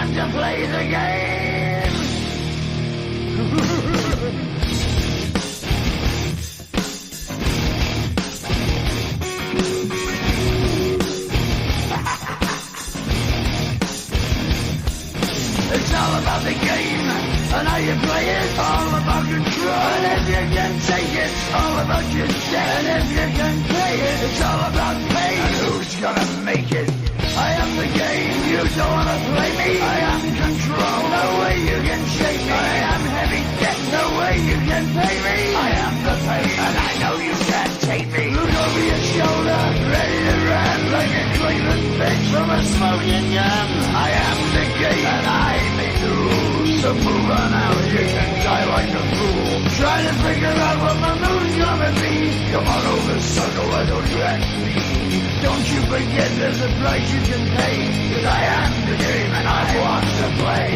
Time to play the game. It's all about the game and how you play it. All about control, and if you can take it, it's all about your debt. And if you can play it, it's all about pain. And who's gonna make it? I am the game, you don't wanna play me. I am control, no way you can shake me. I am heavy debt, no way you can pay me. I am the pain, and I know you can't take me. Look over your shoulder, ready to run like a Cleveland bitch from a smoking gun. I am the game, and I make the rules. So move on out, you can die like a fool. Trying to figure out what my mood's gonna be. Come on over, sucker, why don't you ask me? Don't you forget there's a price you can pay. Cause I am the game and I want to play.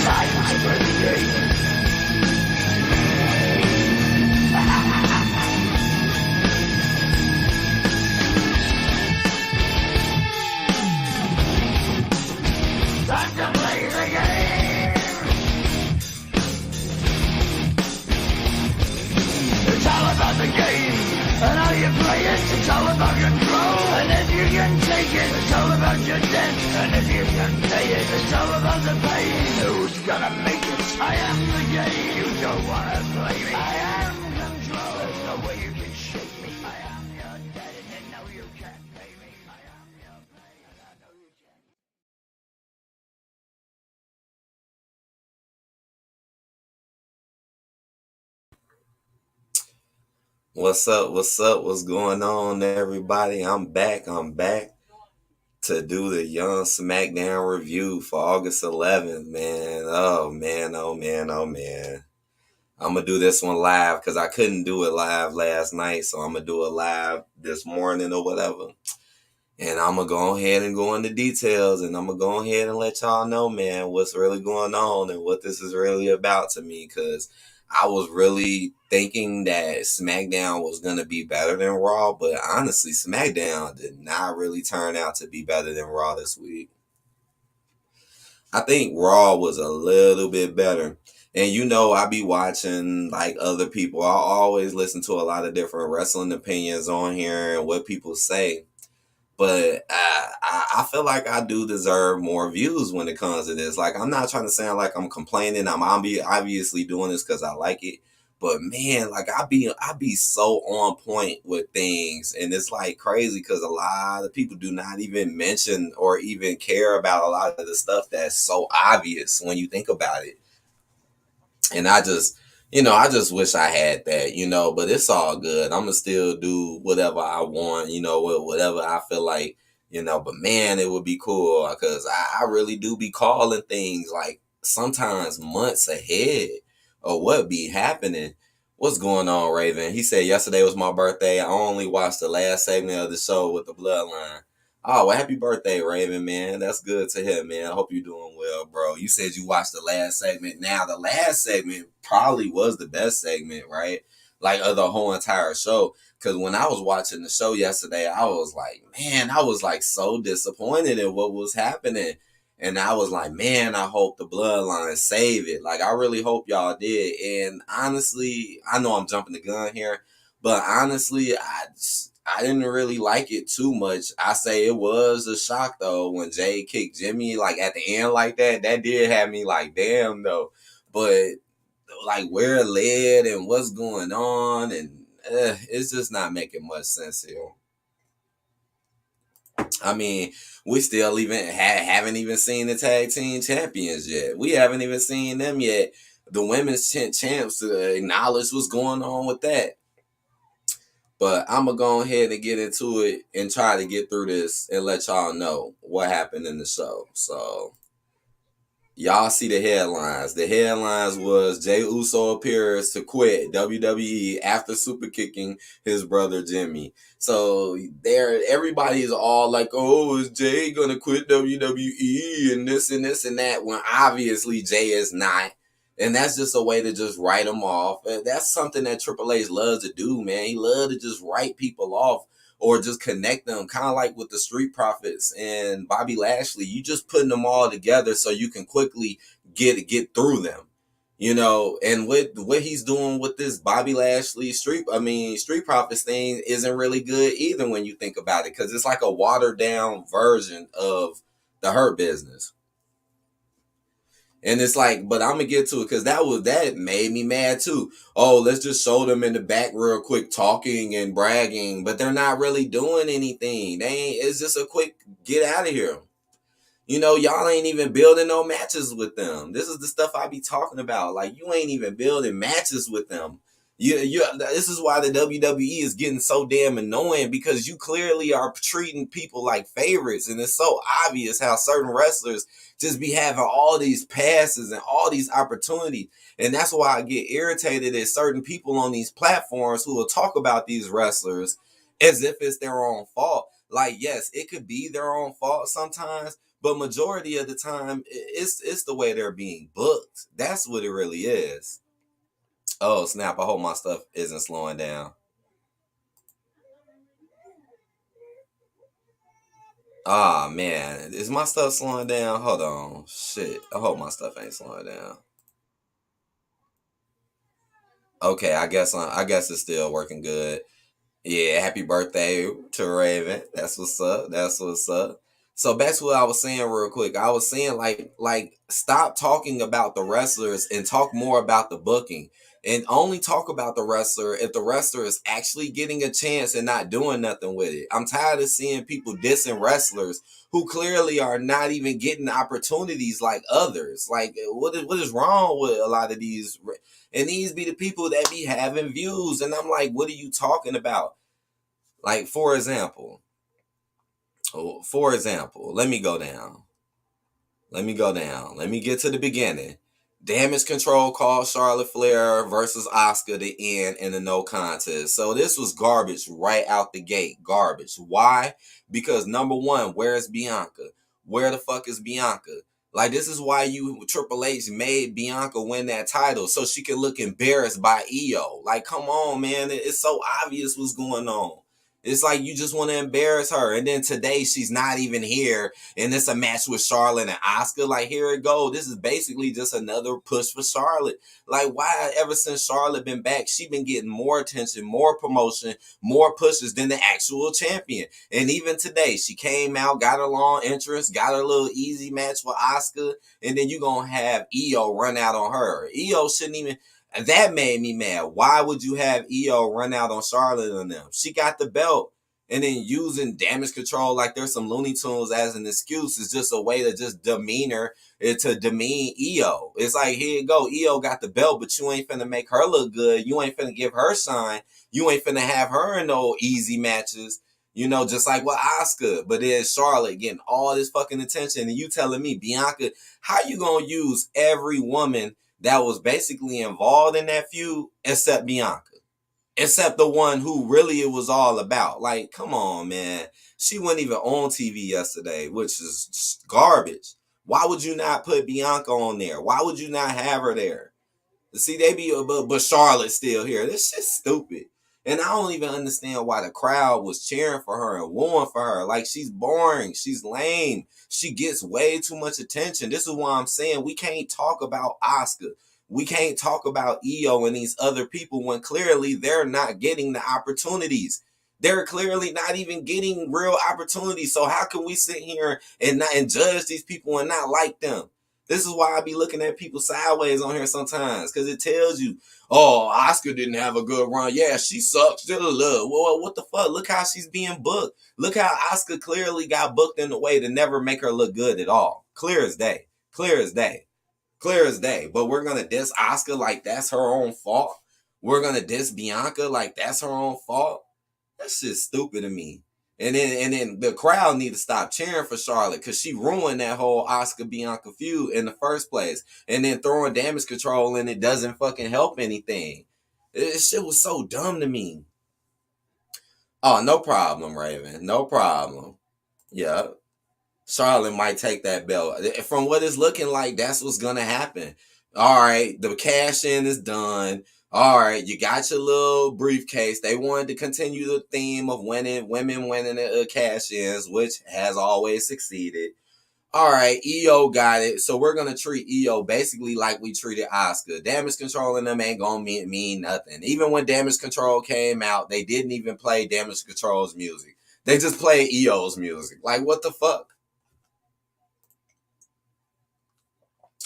Time to play the game. Time to play the game. It's all about the game and how you play it. It's all about control, and if you can take it, it's all about your debt. And if you can pay it, it's all about the pain. Who's gonna make it? I am the game. You don't wanna play me. I am control. There's no way you can shake me. I am your debt, and you know you can't pay me. I am your pain, and I know you can't. What's up? What's up? What's going on, everybody? I'm back to do the Young SmackDown review for August 11th, man. Oh, man, oh, man, oh, man. I'm going to do this one live because I couldn't do it live last night, so I'm going to do it live this morning or whatever. And I'm going to go ahead and go into details, and I'm going to go ahead and let y'all know, man, what's really going on and what this is really about to me, because I was really thinking that SmackDown was going to be better than Raw, but honestly, SmackDown did not really turn out to be better than Raw this week. I think Raw was a little bit better. And you know, I be watching like other people. I always listen to a lot of different wrestling opinions on here and what people say. But I feel like I do deserve more views when it comes to this. Like, I'm not trying to sound like I'm complaining. I'm obviously doing this because I like it. But man, like I be so on point with things, and it's like crazy because a lot of people do not even mention or even care about a lot of the stuff that's so obvious when you think about it. And I just wish I had that, but it's all good. I'm going to still do whatever I want, whatever I feel like, but man, it would be cool because I really do be calling things like sometimes months ahead of what be happening. What's going on, Raven? He said yesterday was my birthday. I only watched the last segment of the show with the bloodline. Oh, well, happy birthday, Raven, man. That's good to hear, man. I hope you're doing well, bro. You said you watched the last segment. Now, the last segment probably was the best segment, right? Like, of the whole entire show. Because when I was watching the show yesterday, I was like, man, I was like so disappointed in what was happening. And I was like, man, I hope the bloodline save it. Like, I really hope y'all did. And honestly, I know I'm jumping the gun here, but honestly, I didn't really like it too much. I say it was a shock though when Jay kicked Jimmy like at the end like that. That did have me like, damn though. But like where it led and what's going on, and it's just not making much sense here. I mean, we still even haven't even seen the tag team champions yet. We haven't even seen them yet. The women's champs to acknowledge what's going on with that. But I'm going to go ahead and get into it and try to get through this and let y'all know what happened in the show. So, Y'all see the headlines. The headlines was Jey Uso appears to quit WWE after super kicking his brother Jimmy. So there, everybody is all like, "Oh, is Jey gonna quit WWE and this and this and that?" When obviously Jey is not, and that's just a way to just write him off. And that's something that Triple H loves to do, man. He loves to just write people off or just connect them, kind of like with the Street Profits and Bobby Lashley. You just putting them all together so you can quickly get through them, you know. And with what he's doing with this Bobby Lashley Street Profits thing isn't really good either when you think about it, because it's like a watered down version of the Hurt Business. And it's like, but I'm gonna get to it because that made me mad too. Oh, let's just show them in the back real quick talking and bragging, but they're not really doing anything. They ain't. It's just a quick get out of here. You know, y'all ain't even building no matches with them. This is the stuff I be talking about. Like, you ain't even building matches with them. This is why the WWE is getting so damn annoying, because you clearly are treating people like favorites, and it's so obvious how certain wrestlers just be having all these passes and all these opportunities. And that's why I get irritated at certain people on these platforms who will talk about these wrestlers as if it's their own fault. Like, yes, it could be their own fault sometimes, but majority of the time, it's the way they're being booked. That's what it really is. Oh, snap. I hope my stuff isn't slowing down. Ah, man. Is my stuff slowing down? Hold on. Shit. I hope my stuff ain't slowing down. Okay, I guess it's still working good. Yeah, happy birthday to Raven. That's what's up. That's what's up. So back to what I was saying real quick. I was saying, like stop talking about the wrestlers and talk more about the booking. And only talk about the wrestler if the wrestler is actually getting a chance and not doing nothing with it. I'm tired of seeing people dissing wrestlers who clearly are not even getting opportunities like others. Like, what is wrong with a lot of these? And these be the people that be having views. And I'm like, what are you talking about? Like, for example, let me go down. Let me go down. Let me get to the beginning. Damage Control called Charlotte Flair versus Asuka to end in a no contest. So this was garbage right out the gate. Garbage. Why? Because number one, where is Bianca? Where the fuck is Bianca? Like, this is why Triple H made Bianca win that title, so she could look embarrassed by Io. Like, come on, man. It's so obvious what's going on. It's like you just want to embarrass her. And then today she's not even here, and it's a match with Charlotte and Asuka. Like, here it go. This is basically just another push for Charlotte. Like, why ever since Charlotte been back, she been getting more attention, more promotion, more pushes than the actual champion. And even today, she came out, got her long entrance, got her little easy match with Asuka, and then you gonna have Io run out on her. Io shouldn't even. And that made me mad. Why would you have Io run out on Charlotte and them? She got the belt. And then using Damage Control like there's some Looney Tunes as an excuse is just a way to just demean her, to demean Io. It's like, here you go. Io got the belt, but you ain't finna make her look good. You ain't finna give her shine. You ain't finna have her in no easy matches. You know, just like with Asuka. But then Charlotte getting all this fucking attention. And you telling me, Bianca, how you gonna use every woman that was basically involved in that feud except Bianca? Except the one who really it was all about. Like, come on, man. She wasn't even on TV yesterday, which is just garbage. Why would you not put Bianca on there? Why would you not have her there? See, they be, but Charlotte's still here. This shit's stupid. And I don't even understand why the crowd was cheering for her and wooing for her. Like, she's boring. She's lame. She gets way too much attention. This is why I'm saying we can't talk about Asuka. We can't talk about Io and these other people when clearly they're not getting the opportunities. They're clearly not even getting real opportunities. So how can we sit here and not and judge these people and not like them? This is why I be looking at people sideways on here sometimes, because it tells you, oh, Oscar didn't have a good run. Yeah, she sucks. Well, what the fuck? Look how she's being booked. Look how Oscar clearly got booked in a way to never make her look good at all. Clear as day. Clear as day. Clear as day. But we're going to diss Oscar like that's her own fault. We're going to diss Bianca like that's her own fault. That's just stupid to me. And then the crowd need to stop cheering for Charlotte because she ruined that whole Oscar Bianca feud in the first place. And then throwing Damage Control in it doesn't fucking help anything. This shit was so dumb to me. Oh, no problem, Raven. No problem. Yeah. Charlotte might take that belt. From what it's looking like, that's what's gonna happen. All right, the cash in is done. All right, you got your little briefcase. They wanted to continue the theme of women winning cash ins, which has always succeeded. All right, EO got it. So we're gonna treat EO basically like we treated Oscar. Damage Control and them ain't gonna mean nothing. Even when Damage Control came out, they didn't even play Damage Control's music. They just played EO's music. Like, what the fuck?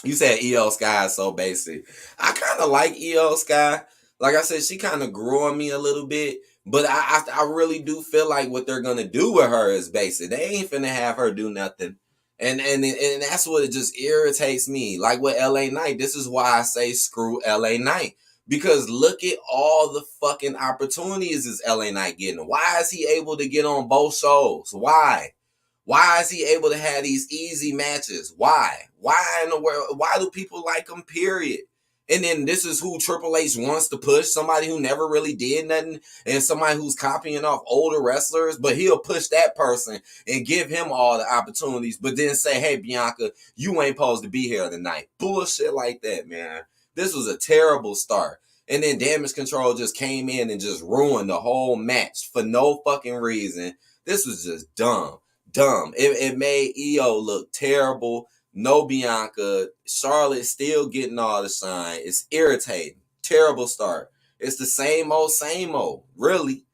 You said EO Sky is so basic. I kind of like EO Sky. Like I said, she kind of grew on me a little bit. But I really do feel like what they're gonna do with her is basic. They ain't finna have her do nothing. And that's what it just irritates me. Like with LA Knight, this is why I say screw LA Knight. Because look at all the fucking opportunities is LA Knight getting. Why is he able to get on both shows? Why? Why is he able to have these easy matches? Why? Why in the world? Why do people like him, period? And then this is who Triple H wants to push, somebody who never really did nothing and somebody who's copying off older wrestlers, but he'll push that person and give him all the opportunities, but then say, hey, Bianca, you ain't supposed to be here tonight. Bullshit like that, man. This was a terrible start. And then Damage Control just came in and just ruined the whole match for no fucking reason. This was just dumb. It made EO look terrible. No Bianca. Charlotte still getting all the shine. It's irritating. Terrible start. It's the same old. Really.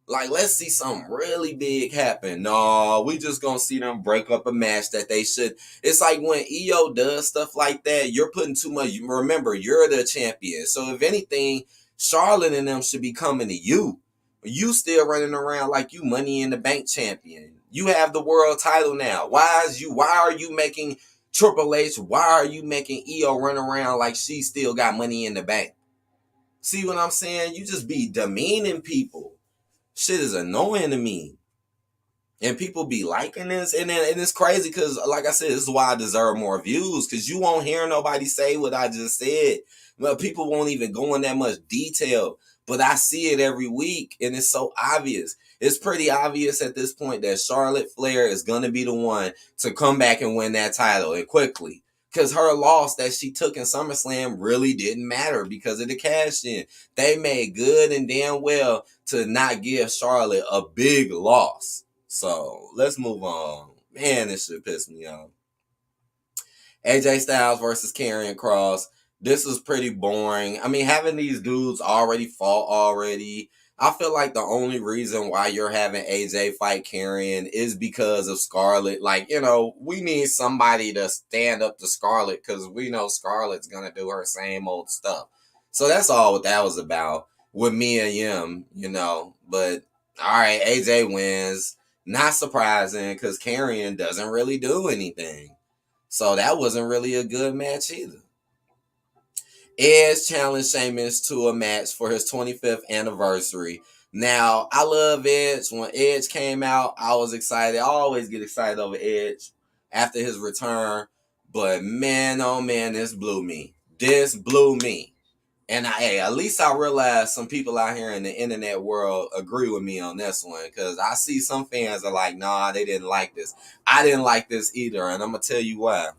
Like, let's see something really big happen. No, we just gonna see them break up a match that they should. It's like when EO does stuff like that, you're putting too much. Remember, you're the champion. So if anything, Charlotte and them should be coming to you. You still running around like you Money in the Bank champion. You have the world title now. Why are you making Triple H? Why are you making EO run around like she still got Money in the Bank? See what I'm saying? You just be demeaning people. Shit is annoying to me. And people be liking this. And it's crazy because, like I said, this is why I deserve more views. Because you won't hear nobody say what I just said. Well, people won't even go in that much detail. But I see it every week. And it's so obvious. It's pretty obvious at this point that Charlotte Flair is going to be the one to come back and win that title. And quickly. Because her loss that she took in SummerSlam really didn't matter because of the cash in. They made good and damn well to not give Charlotte a big loss. So let's move on. Man, this shit pissed me off. AJ Styles versus Karrion Kross. This was pretty boring. I mean, having these dudes already fought already. I feel like the only reason why you're having AJ fight Karrion is because of Scarlett. Like, we need somebody to stand up to Scarlett because we know Scarlett's going to do her same old stuff. So that's all what that was about with Mia Yim, But, all right, AJ wins. Not surprising because Karrion doesn't really do anything. So that wasn't really a good match either. Edge challenged Sheamus to a match for his 25th anniversary. Now, I love Edge. When Edge came out, I was excited. I always get excited over Edge after his return. But man, oh man, this blew me. And at least I realized some people out here in the internet world agree with me on this one. Because I see some fans are like, nah, they didn't like this. I didn't like this either. And I'm going to tell you why.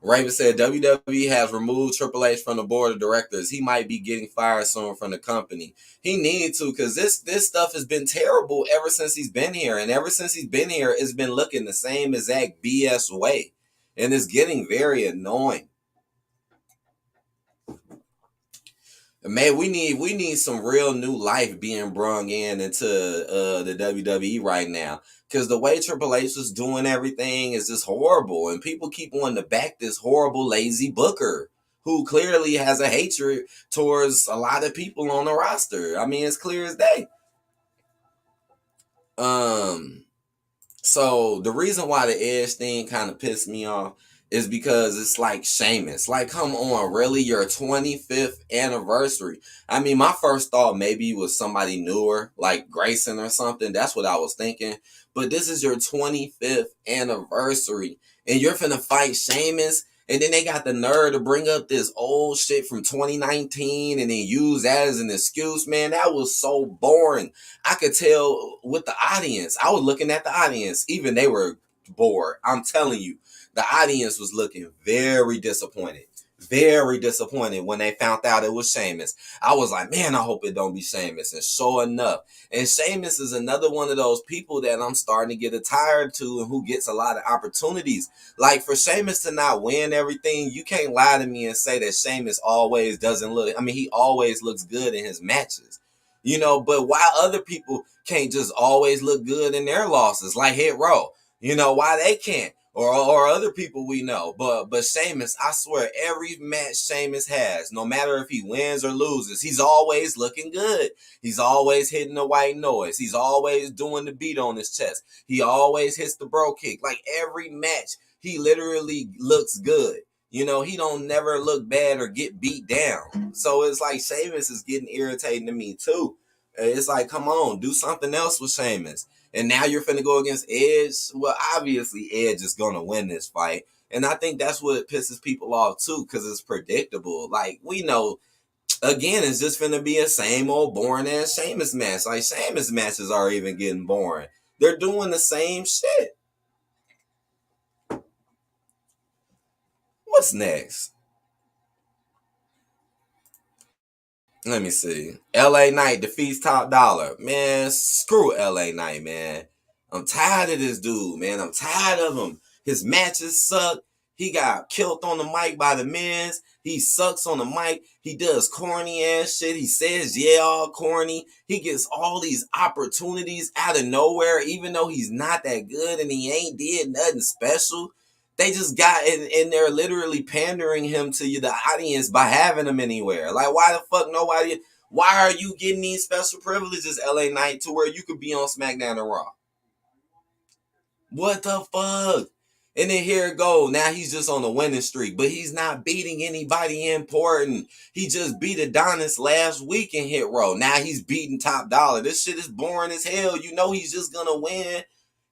Raven said WWE has removed Triple H from the board of directors. He might be getting fired soon from the company. He needed to because this stuff has been terrible ever since he's been here. And ever since he's been here, it's been looking the same exact BS way. And it's getting very annoying. Man, we need some real new life being brung into the WWE right now. Because the way Triple H is doing everything is just horrible. And people keep wanting to back this horrible, lazy booker who clearly has a hatred towards a lot of people on the roster. I mean, it's clear as day. So the reason why the Edge thing kind of pissed me off is because it's like Sheamus. Like, come on, really? Your 25th anniversary. I mean, my first thought maybe was somebody newer, like Grayson or something. That's what I was thinking. But this is your 25th anniversary, and you're finna fight Sheamus. And then they got the nerve to bring up this old shit from 2019 and then use that as an excuse. Man, that was so boring. I could tell with the audience. I was looking at the audience. Even they were bored. I'm telling you. The audience was looking very disappointed. Very disappointed when they found out it was Sheamus. I was like, man, I hope it don't be Sheamus. And sure enough. And Sheamus is another one of those people that I'm starting to get tired to and who gets a lot of opportunities. Like for Sheamus to not win everything, you can't lie to me and say that Sheamus always doesn't look. I mean, he always looks good in his matches. You know, but why other people can't just always look good in their losses, like Hit Row? You know, why they can't? Or other people we know. But Sheamus, I swear, every match Sheamus has, no matter if he wins or loses, he's always looking good. He's always hitting the white noise. He's always doing the beat on his chest. He always hits the bro kick. Like every match, he literally looks good. You know, he don't never look bad or get beat down. So it's like Sheamus is getting irritating to me too. It's like, come on, do something else with Sheamus. And now you're finna go against Edge. Well, obviously Edge is gonna win this fight. And I think that's what pisses people off too, because it's predictable. Like, we know, again, it's just finna be a same old boring ass Sheamus match. Like, Sheamus matches are even getting boring. They're doing the same shit. What's next? Let me see. LA Knight defeats Top Dollar. Man, screw LA Knight, man. I'm tired of this dude, man. I'm tired of him. His matches suck. He got killed on the mic by the Miz. He sucks on the mic. He does corny ass shit. He says, yeah, all corny. He gets all these opportunities out of nowhere, even though he's not that good and he ain't did nothing special. They just got and they're literally pandering him to the audience by having him anywhere. Like, why the fuck nobody? Why are you getting these special privileges, LA Knight, to where you could be on SmackDown and Raw? What the fuck? And then here it go. Now he's just on a winning streak, but he's not beating anybody important. He just beat Adonis last week in Hit Row. Now he's beating Top Dollar. This shit is boring as hell. You know he's just gonna win.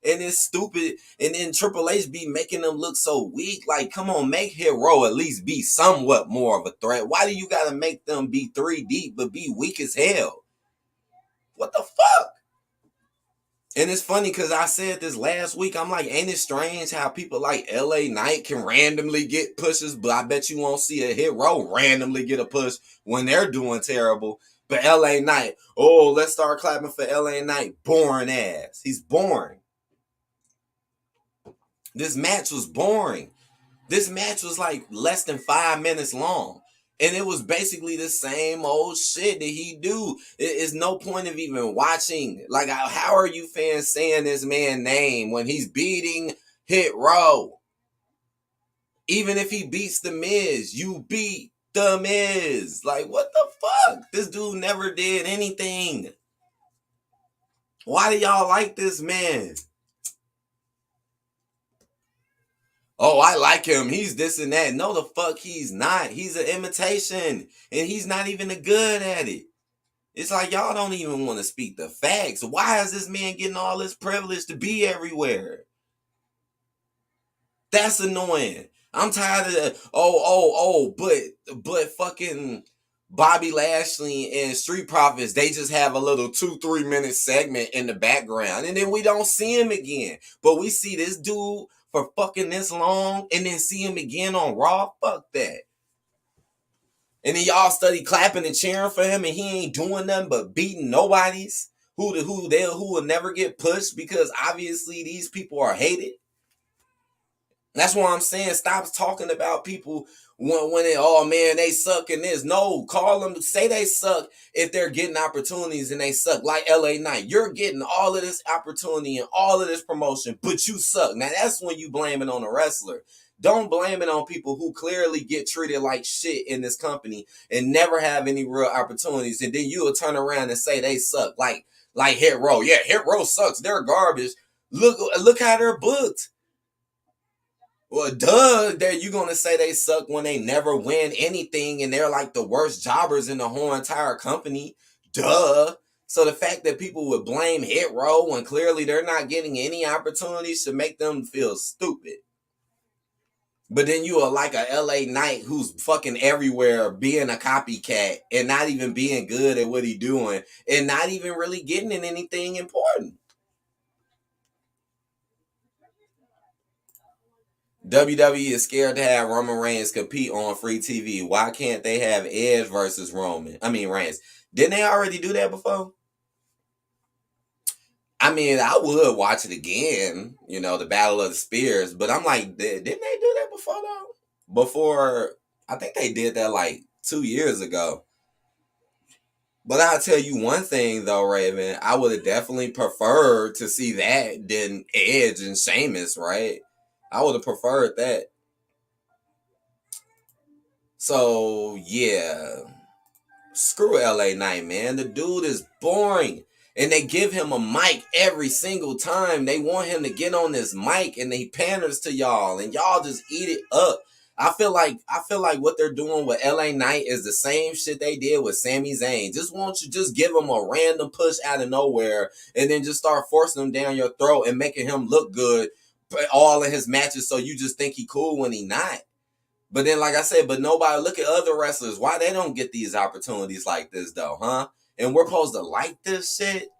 And it's stupid. And then Triple H be making them look so weak. Like, come on, make Hit Row at least be somewhat more of a threat. Why do you gotta make them be 3 deep but be weak as hell? What the fuck? And it's funny because I said this last week. I'm like, ain't it strange how people like LA Knight can randomly get pushes, but I bet you won't see a Hit Row randomly get a push when they're doing terrible. But LA Knight, oh, let's start clapping for LA Knight. Boring ass. He's boring. This match was boring. This match was like less than 5 minutes long. And it was basically the same old shit that he do. It's no point of even watching. Like, how are you fans saying this man's name when he's beating Hit Row? Even if he beats The Miz, you beat The Miz. Like, what the fuck? This dude never did anything. Why do y'all like this man? Oh, I like him. He's this and that. No, the fuck he's not. He's an imitation. And he's not even good at it. It's like y'all don't even want to speak the facts. Why is this man getting all this privilege to be everywhere? That's annoying. I'm tired of that. But fucking Bobby Lashley and Street Profits, they just have a little 2-3 minute segment in the background. And then we don't see him again. But we see this dude for fucking this long and then see him again on Raw. Fuck that. And then y'all study clapping and cheering for him and he ain't doing nothing but beating nobodies who will never get pushed because obviously these people are hated. That's why I'm saying stop talking about people when they suck in this. No, call them, say they suck if they're getting opportunities and they suck. Like LA Knight, you're getting all of this opportunity and all of this promotion, but you suck. Now that's when you blame it on a wrestler. Don't blame it on people who clearly get treated like shit in this company and never have any real opportunities. And then you will turn around and say they suck. Like Hit Row. Yeah, Hit Row sucks. They're garbage. Look how they're booked. Well, duh, you gonna say they suck when they never win anything and they're like the worst jobbers in the whole entire company. Duh. So the fact that people would blame Hit Row when clearly they're not getting any opportunities to make them feel stupid. But then you are like a LA Knight who's fucking everywhere being a copycat and not even being good at what he doing and not even really getting in anything important. WWE is scared to have Roman Reigns compete on free TV. Why can't they have Edge versus Reigns? Didn't they already do that before? I mean, I would watch it again, the Battle of the Spears, but I'm like, didn't they do that before though? Before, I think they did that like 2 years ago. But I'll tell you one thing though, Raven, I would have definitely preferred to see that than Edge and Sheamus, right? I would have preferred that. So yeah, screw LA Knight, man. The dude is boring. And they give him a mic every single time. They want him to get on this mic and he panders to y'all and y'all just eat it up. I feel like what they're doing with LA Knight is the same shit they did with Sami Zayn. Just give him a random push out of nowhere and then just start forcing him down your throat and making him look good all in his matches so you just think he cool when he not. But then, like I said, but nobody look at other wrestlers. Why they don't get these opportunities like this though, huh? And we're supposed to like this shit?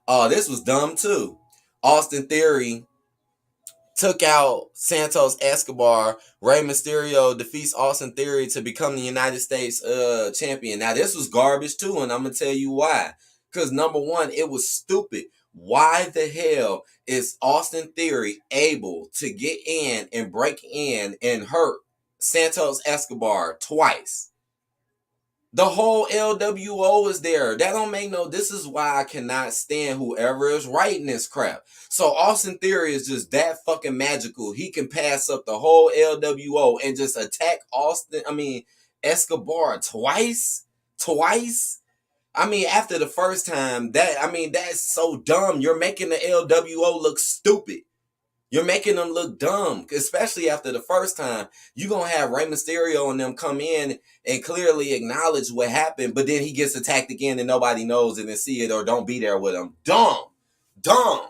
Oh, this was dumb too. Austin Theory took out Santos Escobar. Rey Mysterio defeats Austin Theory to become the United States champion. Now this was garbage too, and I'm gonna tell you why. Because number one, it was stupid. Why the hell is Austin Theory able to get in and break in and hurt Santos Escobar twice? The whole LWO is there. That don't make no. This is why I cannot stand whoever is writing this crap. So Austin Theory is just that fucking magical. He can pass up the whole LWO and just attack Escobar twice. Twice. After the first time, that's so dumb. You're making the LWO look stupid. You're making them look dumb, especially after the first time. You're going to have Rey Mysterio and them come in and clearly acknowledge what happened, but then he gets attacked again and nobody knows it and see it or don't be there with him. Dumb. Dumb.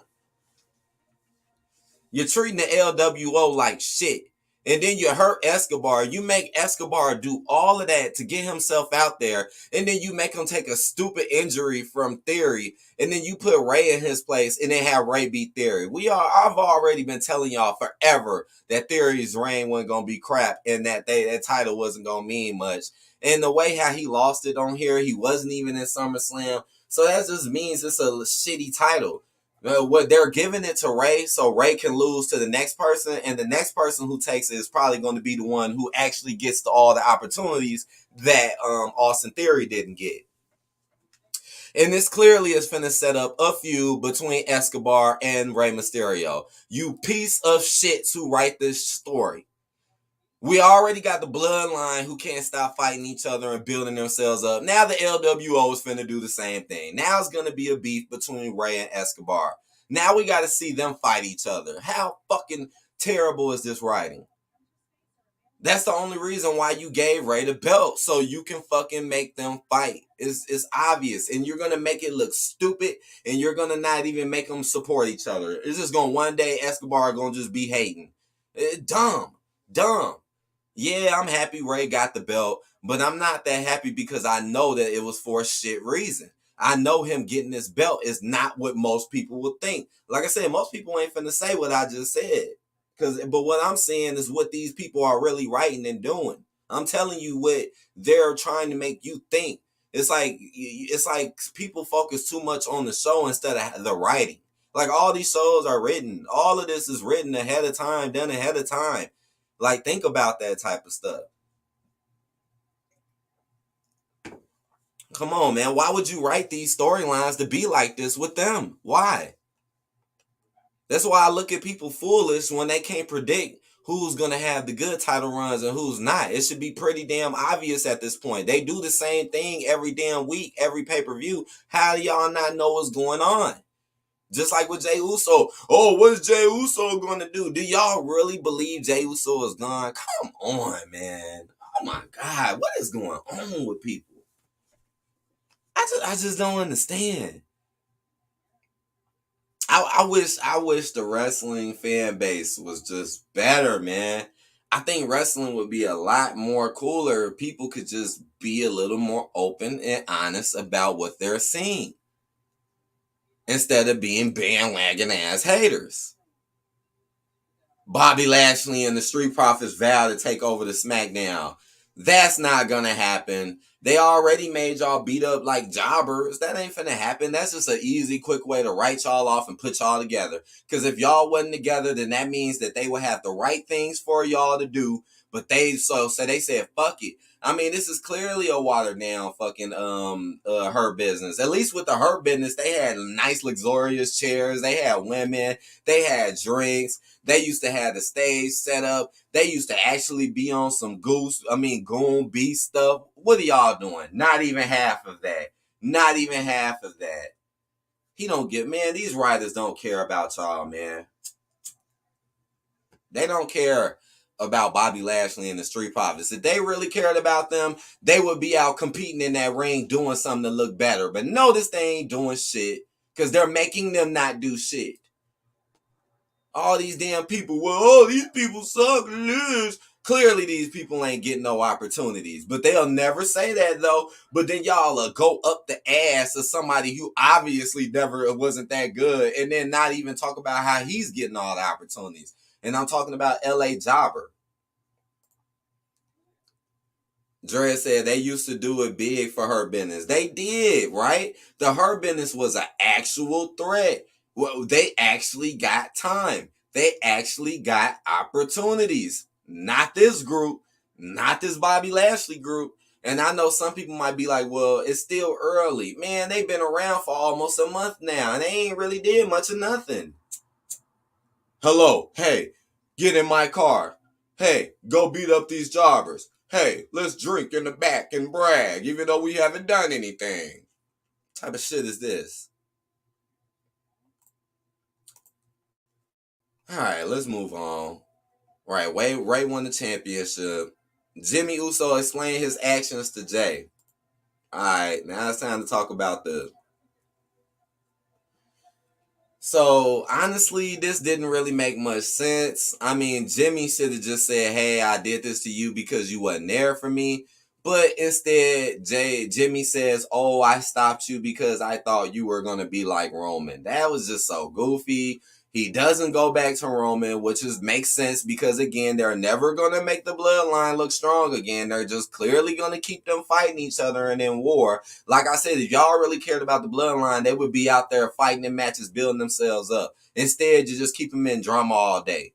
You're treating the LWO like shit. And then you hurt Escobar. You make Escobar do all of that to get himself out there. And then you make him take a stupid injury from Theory. And then you put Ray in his place and then have Ray beat Theory. I've already been telling y'all forever that Theory's reign wasn't going to be crap and that title wasn't going to mean much. And the way how he lost it on here, he wasn't even in SummerSlam. So that just means it's a shitty title. What they're giving it to Ray so Ray can lose to the next person, and the next person who takes it is probably going to be the one who actually gets to all the opportunities that Austin Theory didn't get. And this clearly is finna set up a feud between Escobar and Rey Mysterio. You piece of shit who write this story. We already got the bloodline who can't stop fighting each other and building themselves up. Now the LWO is finna do the same thing. Now it's gonna be a beef between Ray and Escobar. Now we gotta see them fight each other. How fucking terrible is this writing? That's the only reason why you gave Ray the belt, so you can fucking make them fight. It's obvious, and you're gonna make it look stupid, and you're gonna not even make them support each other. It's just gonna one day Escobar gonna just be hating. Dumb. Yeah, I'm happy Ray got the belt, but I'm not that happy because I know that it was for a shit reason. I know him getting this belt is not what most people would think. Like I said, most people ain't finna say what I just said. But what I'm saying is what these people are really writing and doing. I'm telling you what they're trying to make you think. It's like people focus too much on the show instead of the writing. Like all these shows are written. All of this is written ahead of time, done ahead of time. Like, think about that type of stuff. Come on, man. Why would you write these storylines to be like this with them? Why? That's why I look at people foolish when they can't predict who's going to have the good title runs and who's not. It should be pretty damn obvious at this point. They do the same thing every damn week, every pay-per-view. How do y'all not know what's going on? Just like with Jey Uso. Oh, what is Jey Uso going to do? Do y'all really believe Jey Uso is gone? Come on, man. Oh my God, what is going on with people? I just don't understand. I wish the wrestling fan base was just better, man. I think wrestling would be a lot more cooler if people could just be a little more open and honest about what they're seeing instead of being bandwagon ass haters. Bobby Lashley and the Street Profits vow to take over the SmackDown. That's not gonna happen. They already made y'all beat up like jobbers. That ain't finna happen. That's just an easy, quick way to write y'all off and put y'all together. Because if y'all wasn't together, then that means that they would have the right things for y'all to do. But they they said fuck it. I mean, this is clearly a watered down fucking Hurt Business. At least with the Hurt Business, they had nice luxurious chairs. They had women. They had drinks. They used to have the stage set up. They used to actually be on some Goon Beast stuff. What are y'all doing? Not even half of that. Not even half of that. He don't get, man, these writers don't care about y'all, man. They don't care about Bobby Lashley and the Street Profits. If they really cared about them, they would be out competing in that ring doing something to look better. But notice they ain't doing shit because they're making them not do shit. All these damn people, well, oh, these people suck. Clearly, these people ain't getting no opportunities. But they'll never say that, though. But then y'all go up the ass of somebody who obviously never wasn't that good and then not even talk about how he's getting all the opportunities. And I'm talking about L.A. Jobber. Dre said they used to do it big for Hurt Business. They did, right? The Hurt Business was an actual threat. Well, they actually got time. They actually got opportunities. Not this group, not this Bobby Lashley group. And I know some people might be like, well, it's still early. Man, they've been around for almost a month now, and they ain't really did much of nothing. Hello, hey, get in my car. Hey, go beat up these jobbers. Hey, let's drink in the back and brag, even though we haven't done anything. What type of shit is this? All right, let's move on. Right, Ray won the championship. Jimmy Uso explained his actions to Jay. All right, now it's time to talk about the. So honestly, this didn't really make much sense. I mean, Jimmy should have just said, "Hey, I did this to you because you wasn't there for me." But instead, Jimmy says, "Oh, I stopped you because I thought you were gonna be like Roman." That was just so goofy. He doesn't go back to Roman, which makes sense because again, they're never gonna make the bloodline look strong again. They're just clearly gonna keep them fighting each other and in war. Like I said, if y'all really cared about the bloodline, they would be out there fighting in matches, building themselves up. Instead, you just keep them in drama all day,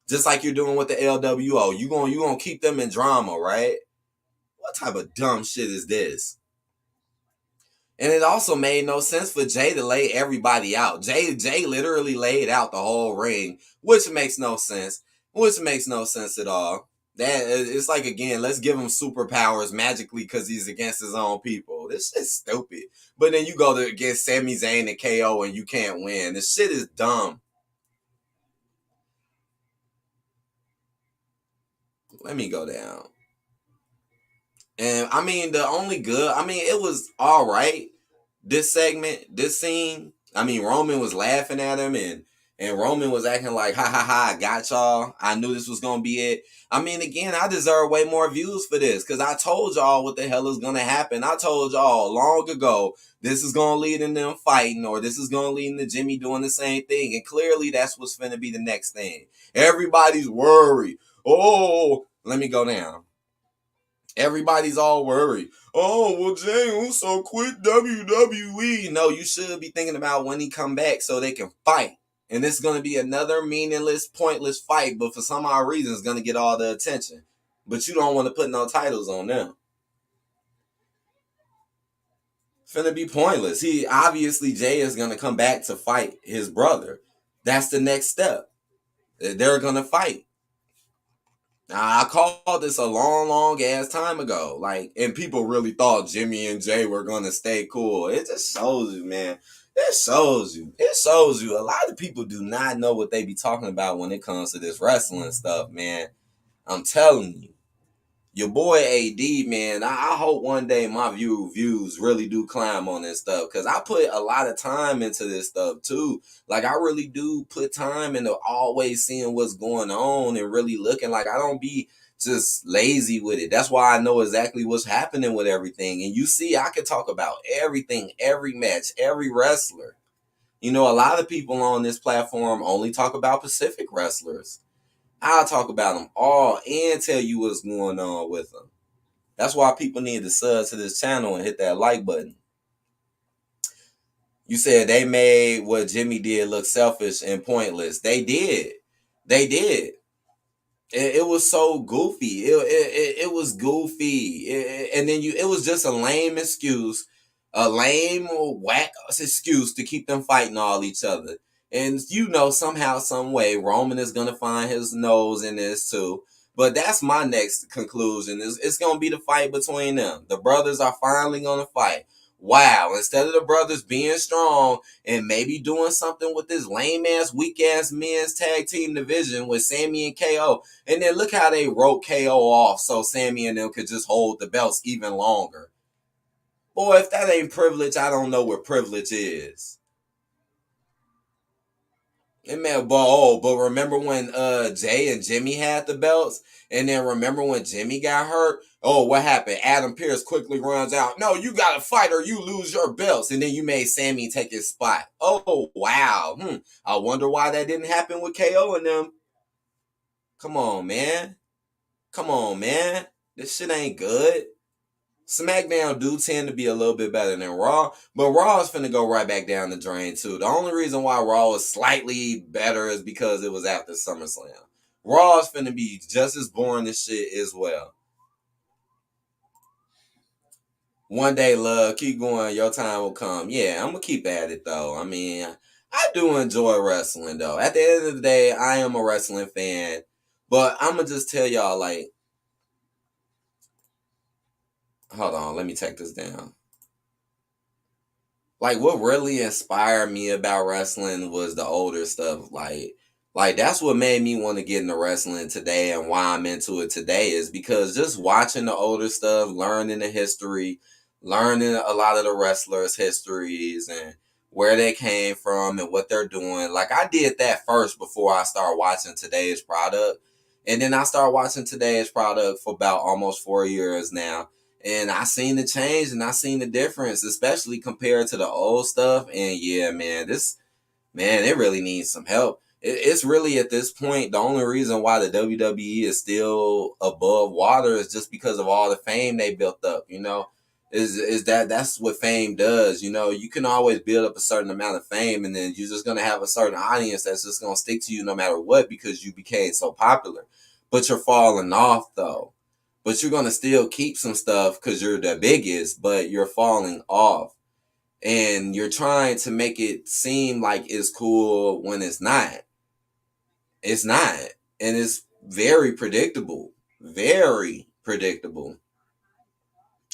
just like you're doing with the LWO. You gonna keep them in drama, right? What type of dumb shit is this? And it also made no sense for Jay to lay everybody out. Jay literally laid out the whole ring, which makes no sense. Which makes no sense at all. That it's like again, let's give him superpowers magically because he's against his own people. This shit's stupid. But then you go to against Sami Zayn and KO and you can't win. This shit is dumb. Let me go down. And I mean, it was all right. This segment, this scene, I mean, Roman was laughing at him and Roman was acting like, ha ha ha, I got y'all. I knew this was going to be it. I mean, again, I deserve way more views for this because I told y'all what the hell is going to happen. I told y'all long ago, this is going to lead in them fighting or this is going to lead into Jimmy doing the same thing. And clearly that's what's going to be the next thing. Everybody's worried. Oh, let me go down. Everybody's all worried. Oh, well, Jey Uso quit WWE. No, you should be thinking about when he come back so they can fight. And this is going to be another meaningless, pointless fight, but for some odd reason, it's going to get all the attention. But you don't want to put no titles on them. It's going to be pointless. Obviously, Jay is going to come back to fight his brother. That's the next step. They're going to fight. Now, I called this a long, long ass time ago. And people really thought Jimmy and Jay were going to stay cool. It just shows you, man. It shows you. It shows you. A lot of people do not know what they be talking about when it comes to this wrestling stuff, man. I'm telling you. Your boy AD, man, I hope one day my views really do climb on this stuff. Cause I put a lot of time into this stuff too. Like I really do put time into always seeing what's going on and really looking. Like I don't be just lazy with it. That's why I know exactly what's happening with everything. And you see, I can talk about everything, every match, every wrestler. You know, a lot of people on this platform only talk about Pacific wrestlers. I'll talk about them all and tell you what's going on with them. That's why people need to sub to this channel and hit that like button. You said they made what Jimmy did look selfish and pointless. They did. They did. It was so goofy. It was goofy. And then it was just a lame excuse, a lame whack excuse to keep them fighting all each other. And you know, somehow, some way, Roman is gonna find his nose in this too. But that's my next conclusion. It's gonna be the fight between them. The brothers are finally gonna fight. Wow! Instead of the brothers being strong and maybe doing something with this lame ass, weak ass men's tag team division with Sammy and KO, and then look how they wrote KO off so Sammy and them could just hold the belts even longer. Boy, if that ain't privilege, I don't know what privilege is. And man, but remember when Jay and Jimmy had the belts? And then remember when Jimmy got hurt? Oh, what happened? Adam Pearce quickly runs out. No, you gotta fight or you lose your belts. And then you made Sammy take his spot. Oh, wow. I wonder why that didn't happen with KO and them. Come on, man. Come on, man. This shit ain't good. SmackDown do tend to be a little bit better than Raw, but Raw is finna go right back down the drain too. The only reason why Raw is slightly better is because it was after SummerSlam. Raw is finna be just as boring as shit as well. One day, love, keep going. Your time will come. Yeah, I'm gonna keep at it though. I mean, I do enjoy wrestling though. At the end of the day, I am a wrestling fan, but I'm gonna just tell y'all like, hold on, let me take this down. Like what really inspired me about wrestling was the older stuff. Like that's what made me want to get into wrestling today and why I'm into it today is because just watching the older stuff, learning the history, learning a lot of the wrestlers' histories and where they came from and what they're doing. Like I did that first before I started watching today's product. And then I started watching today's product for about almost 4 years now, and I seen the change and I seen the difference, especially compared to the old stuff. And yeah, man, it really needs some help. It's really at this point, the only reason why the WWE is still above water is just because of all the fame they built up, you know? Is that's what fame does, you know? You can always build up a certain amount of fame and then you're just gonna have a certain audience that's just gonna stick to you no matter what because you became so popular. But you're falling off though, but you're gonna still keep some stuff because you're the biggest, but you're falling off. And you're trying to make it seem like it's cool when it's not. It's not. And it's very predictable. Very predictable.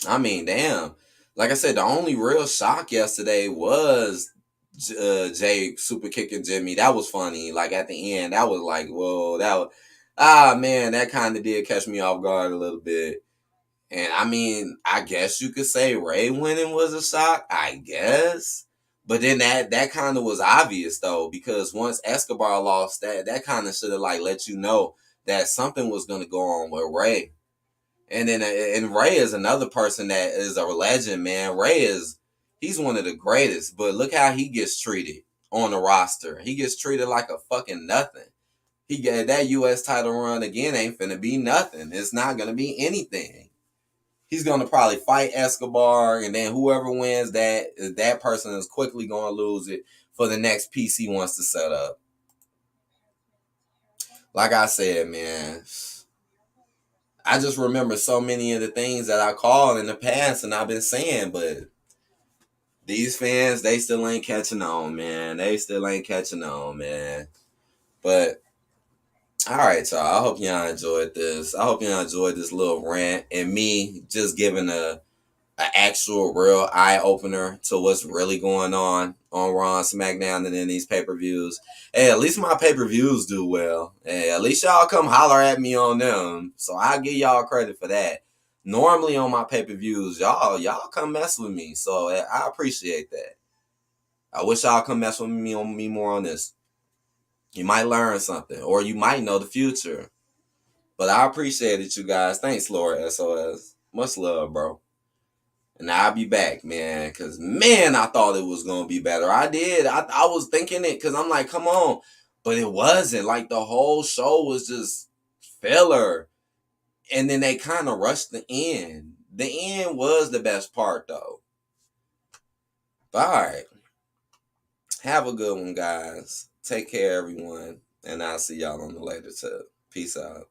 I mean, damn. Like I said, the only real shock yesterday was Jay super kicking Jimmy. That was funny. Like at the end, that was like, whoa, man, that kind of did catch me off guard a little bit. And I mean, I guess you could say Ray winning was a shock, I guess. But then that kind of was obvious though, because once Escobar lost, that kind of should have like let you know that something was gonna go on with Ray. And then and Ray is another person that is a legend, man. He's one of the greatest, but look how he gets treated on the roster. He gets treated like a fucking nothing. He got that US title run again ain't finna be nothing. It's not gonna be anything. He's gonna probably fight Escobar, and then whoever wins that person is quickly gonna lose it for the next piece he wants to set up. Like I said, man, I just remember so many of the things that I called in the past and I've been saying, but these fans, they still ain't catching on, man. They still ain't catching on, man. But all right, y'all. I hope y'all enjoyed this. I hope y'all enjoyed this little rant and me just giving a an actual real eye opener to what's really going on Raw and SmackDown and in these pay-per-views. Hey, at least my pay-per-views do well. Hey, at least y'all come holler at me on them. So I give y'all credit for that. Normally on my pay-per-views, y'all come mess with me. So I appreciate that. I wish y'all come mess with me more on this. You might learn something, or you might know the future. But I appreciate it, you guys. Thanks, Lord SOS. Much love, bro. And I'll be back, man. Because, man, I thought it was going to be better. I did. I was thinking it because I'm like, come on. But it wasn't. Like, the whole show was just filler. And then they kind of rushed the end. The end was the best part, though. But, all right. Have a good one, guys. Take care, everyone. And I'll see y'all on the later tip. Peace out.